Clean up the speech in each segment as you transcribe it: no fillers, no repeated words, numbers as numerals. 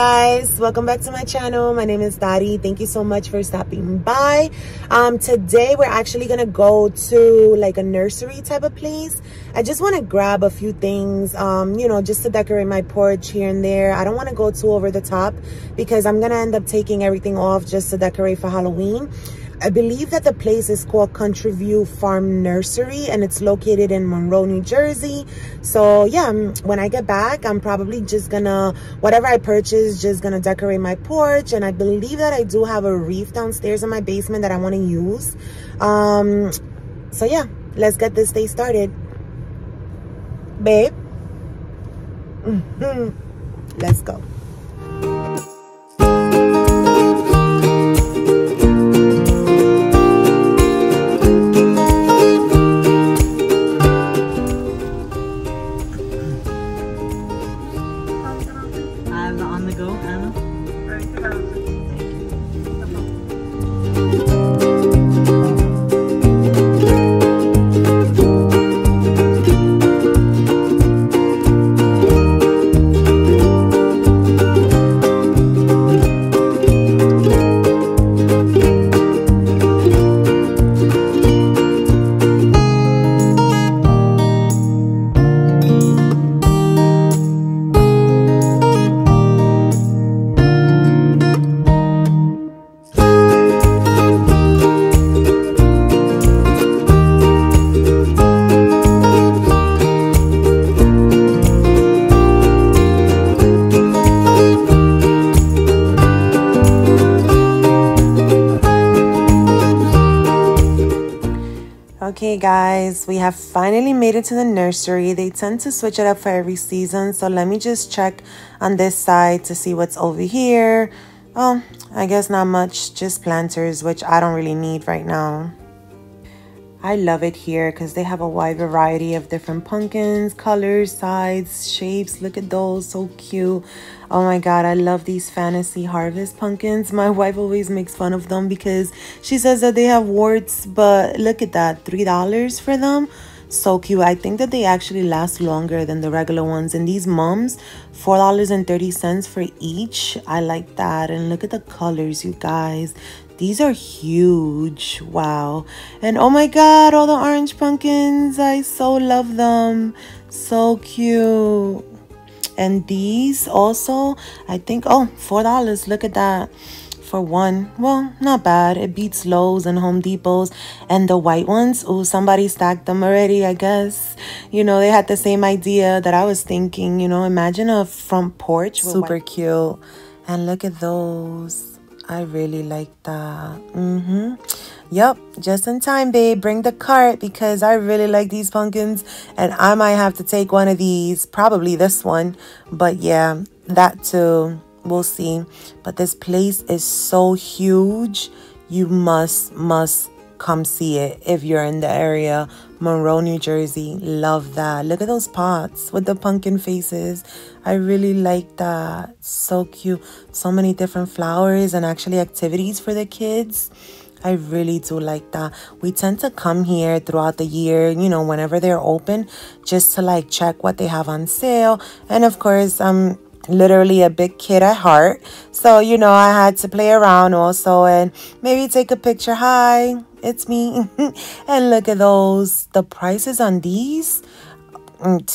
guys, welcome back to my channel. My name is Dottie. Thank you so much for stopping by. Today we're actually gonna go to like a nursery type of place. I just want to grab a few things, you know, just to decorate my porch here and there. I don't want to go too over the top because I'm gonna end up taking everything off just to decorate for Halloween. I believe that the place is called Country View Farm Nursery and it's located in Monroe, New Jersey. So yeah, when I get back, I'm probably just gonna, whatever I purchase, just gonna decorate my porch. And I believe that I do have a wreath downstairs in my basement that I want to use. So yeah, let's get this day started. Babe, let's go. Okay guys, we have finally made it to the nursery. They tend to switch it up for every season, so let me just check on this side to see what's over here. Oh, I guess not much, just planters, which I don't really need right now. I love it here because they have a wide variety of different pumpkins, colors, sizes, shapes. Look at those, so cute. Oh my god, I love these fantasy harvest pumpkins. My wife always makes fun of them because she says that they have warts, but look at that, $3 for them. So cute. I think that they actually last longer than the regular ones. And these mums, $4.30 for each. I like that. And look at the colors, you guys. These are huge. Wow. And oh my god, all the orange pumpkins. I so love them. So cute. And these also, I think, oh, $4. Look at that. For one. Well, not bad. It beats Lowe's and Home Depot's. And the white ones, oh, somebody stacked them already, I guess. You know, they had the same idea that I was thinking. You know, imagine a front porch. Super cute. And look at those. I really like that. Yep, just in time, babe. Bring the cart because I really like these pumpkins. And I might have to take one of these. Probably this one. But yeah, that too. We'll see. But this place is so huge. You must come see it if you're in the area. Monroe, New Jersey. Love that. Look at those pots with the pumpkin faces. I really like that. So cute. So many different flowers and actually activities for the kids. I really do like that. We tend to come here throughout the year, you know, whenever they're open, just to like check what they have on sale. And of course, I'm literally a big kid at heart. So, you know, I had to play around also and maybe take a picture. Hi, it's me. And look at those. The prices on these.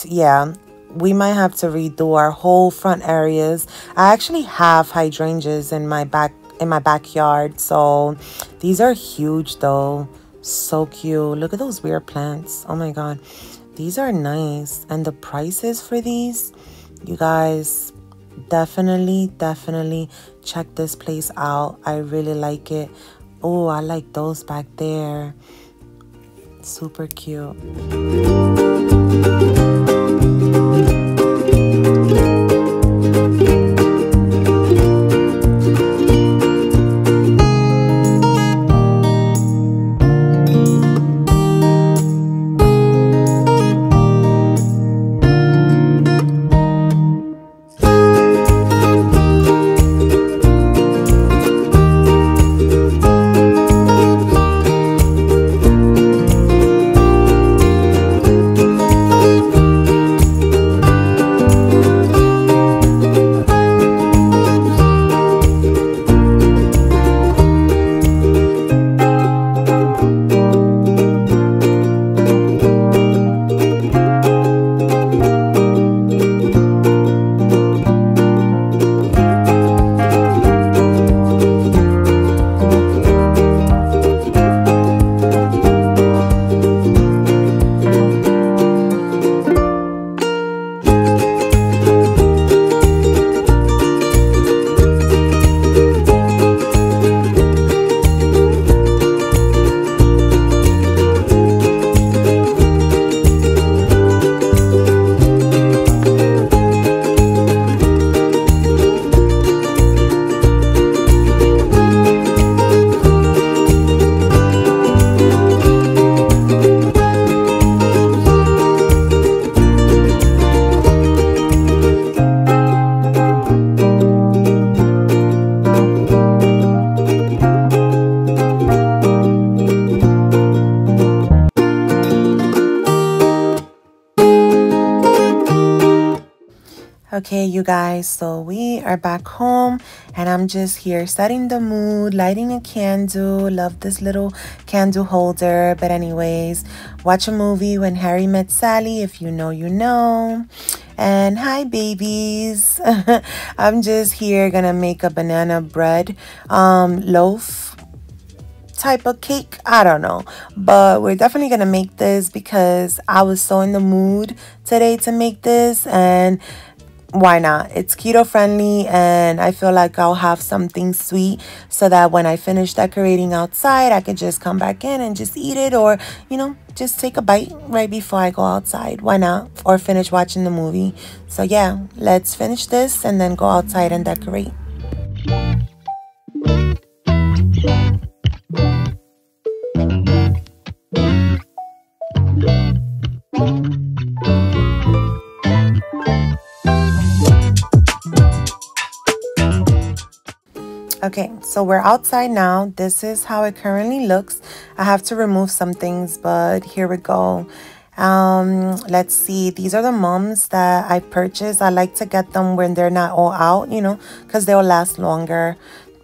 Yeah. We might have to redo our whole front areas. I actually have hydrangeas in my backyard. So these are huge though. So cute. Look at those weird plants. Oh my god. These are nice. And the prices for these, you guys, definitely check this place out. I really like it. Oh, I like those back there. Super cute. Okay, you guys, so we are back home and I'm just here setting the mood, lighting a candle. Love this little candle holder. But anyways, watch a movie When Harry Met Sally. If you know, you know. And hi, babies. I'm just here gonna make a banana bread loaf type of cake. I don't know, but we're definitely gonna make this because I was so in the mood today to make this, and why not? It's keto friendly, and I feel like I'll have something sweet so that when I finish decorating outside, I could just come back in and just eat it, or just take a bite right before I go outside. Why not? Or finish watching the movie. So yeah, let's finish this and then go outside and decorate. Okay, so we're outside now. This is how it currently looks. I have to remove some things, but here we go. Let's see. These are the mums that I purchased. I like to get them when they're not all out, because they'll last longer.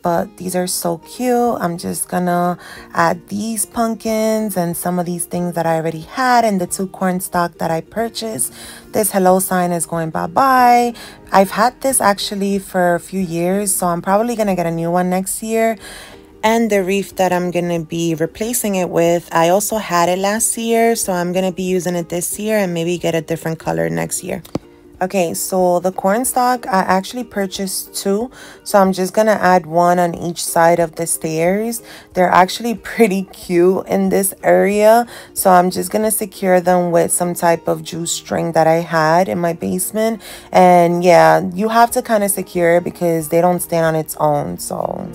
But these are so cute. I'm just gonna add these pumpkins and some of these things that I already had, and the 2 corn stalk that I purchased. This hello sign is going bye-bye. I've had this actually for a few years, so I'm probably gonna get a new one next year. And the wreath that I'm gonna be replacing it with, I also had it last year, so I'm gonna be using it this year and maybe get a different color next year. Okay, so the corn stalk, I actually purchased 2, so I'm just gonna add 1 on each side of the stairs. They're actually pretty cute in this area, so I'm just gonna secure them with some type of juice string that I had in my basement. And yeah, you have to kind of secure it because they don't stand on its own, so...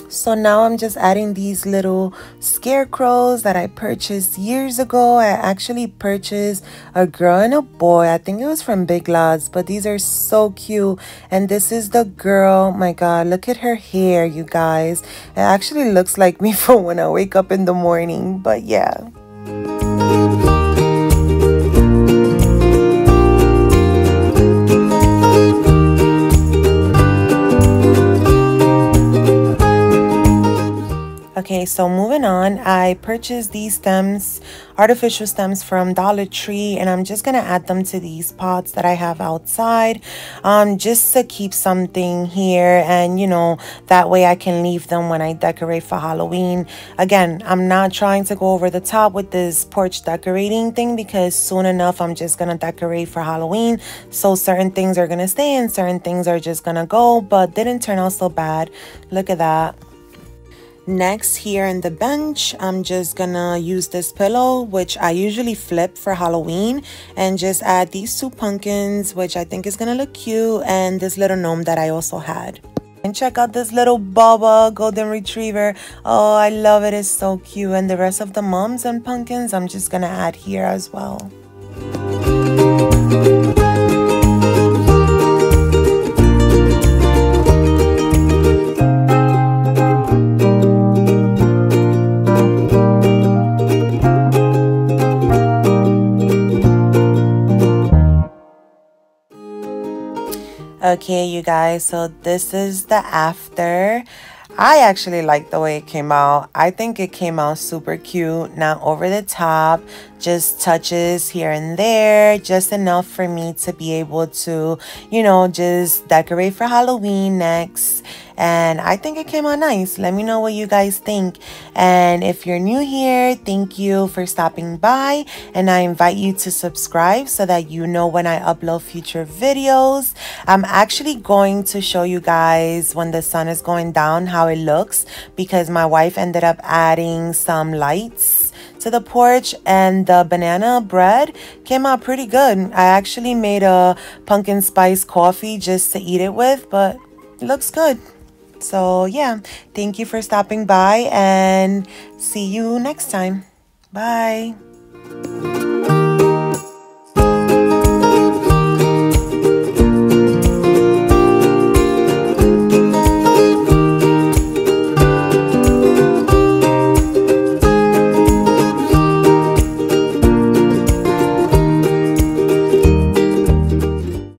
So now I'm just adding these little scarecrows that I purchased years ago. I actually purchased a girl and a boy. I think it was from Big Lots, but these are so cute. And this is the girl. My God, look at her hair, you guys. It actually looks like me for when I wake up in the morning, but yeah. Okay, so moving on, I purchased these stems, artificial stems from Dollar Tree, and I'm just gonna add them to these pots that I have outside, just to keep something here, and that way I can leave them when I decorate for Halloween. Again, I'm not trying to go over the top with this porch decorating thing because soon enough I'm just gonna decorate for Halloween, so certain things are gonna stay and certain things are just gonna go, but didn't turn out so bad. Look at that. Next, here in the bench, I'm just gonna use this pillow, which I usually flip for Halloween, and just add these 2 pumpkins, which I think is gonna look cute, and this little gnome that I also had. And check out this little Bubba golden retriever. Oh, I love it. It's so cute. And the rest of the mums and pumpkins, I'm just gonna add here as well. Okay, you guys, so this is the after. I actually like the way it came out. I think it came out super cute, not over the top, just touches here and there, just enough for me to be able to, just decorate for Halloween next. And I think it came out nice. Let me know what you guys think. And if you're new here, thank you for stopping by. And I invite you to subscribe so that you know when I upload future videos. I'm actually going to show you guys when the sun is going down how it looks, because my wife ended up adding some lights to the porch, and the banana bread came out pretty good. I actually made a pumpkin spice coffee just to eat it with, but it looks good. So yeah, thank you for stopping by and see you next time. Bye.